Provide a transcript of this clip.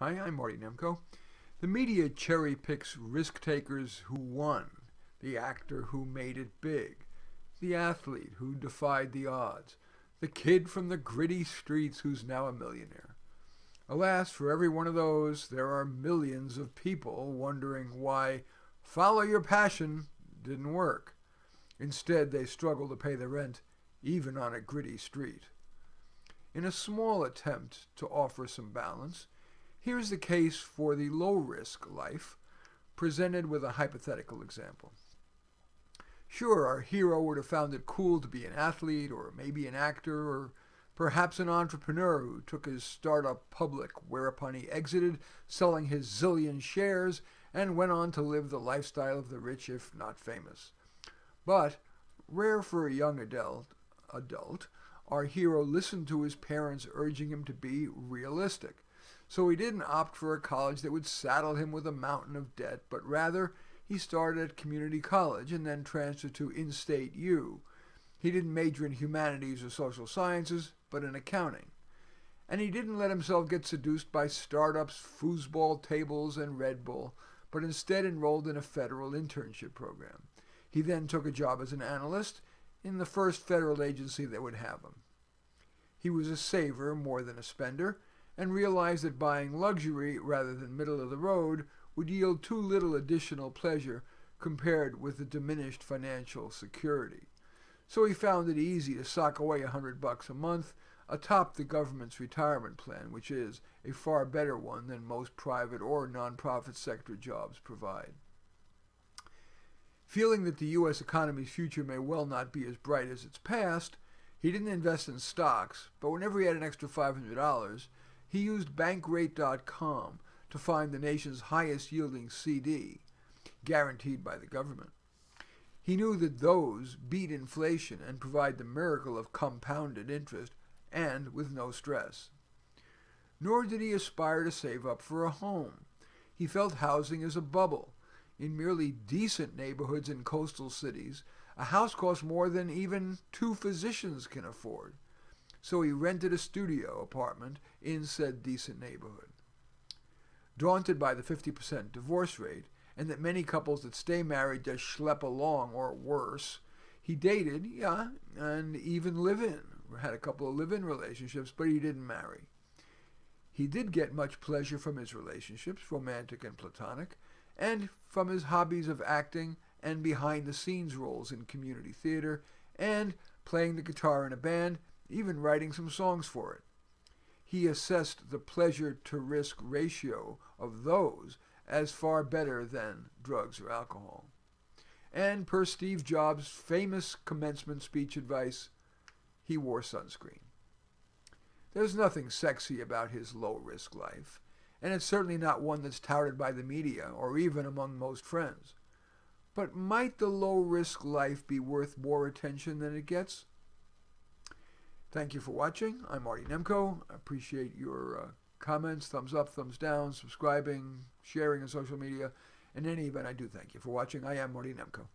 Hi, I'm Marty Nemko. The media cherry picks risk takers who won, the actor who made it big, the athlete who defied the odds, the kid from the gritty streets who's now a millionaire. Alas, for every one of those, there are millions of people wondering why follow your passion didn't work. Instead, they struggle to pay the rent, even on a gritty street. In a small attempt to offer some balance, here's the case for the low-risk life, presented with a hypothetical example. Sure, our hero would have found it cool to be an athlete, or maybe an actor, or perhaps an entrepreneur who took his startup public, whereupon he exited, selling his zillion shares, and went on to live the lifestyle of the rich, if not famous. But, rare for a young adult, our hero listened to his parents urging him to be realistic. So he didn't opt for a college that would saddle him with a mountain of debt, but rather he started at community college and then transferred to in-state U. He didn't major in humanities or social sciences, but in accounting. And he didn't let himself get seduced by startups, foosball tables, and Red Bull, but instead enrolled in a federal internship program. He then took a job as an analyst in the first federal agency that would have him. He was a saver more than a spender, and realized that buying luxury rather than middle of the road would yield too little additional pleasure compared with the diminished financial security. So he found it easy to sock away $100 a month atop the government's retirement plan, which is a far better one than most private or nonprofit sector jobs provide. Feeling that the U.S. economy's future may well not be as bright as its past, he didn't invest in stocks, but whenever he had an extra $500, he used Bankrate.com to find the nation's highest yielding CD, guaranteed by the government. He knew that those beat inflation and provide the miracle of compounded interest, and with no stress. Nor did he aspire to save up for a home. He felt housing is a bubble. In merely decent neighborhoods in coastal cities, a house costs more than even 2 physicians can afford. So he rented a studio apartment in said decent neighborhood. Daunted by the 50% divorce rate, and that many couples that stay married just schlep along or worse, he dated, and even live-in. Had a couple of live-in relationships, but he didn't marry. He did get much pleasure from his relationships, romantic and platonic, and from his hobbies of acting and behind-the-scenes roles in community theater, and playing the guitar in a band, even writing some songs for it. He assessed the pleasure-to-risk ratio of those as far better than drugs or alcohol. And per Steve Jobs' famous commencement speech advice, he wore sunscreen. There's nothing sexy about his low-risk life, and it's certainly not one that's touted by the media or even among most friends. But might the low-risk life be worth more attention than it gets? Thank you for watching. I'm Marty Nemko. I appreciate your comments, thumbs up, thumbs down, subscribing, sharing on social media. In any event, I do thank you for watching. I am Marty Nemko.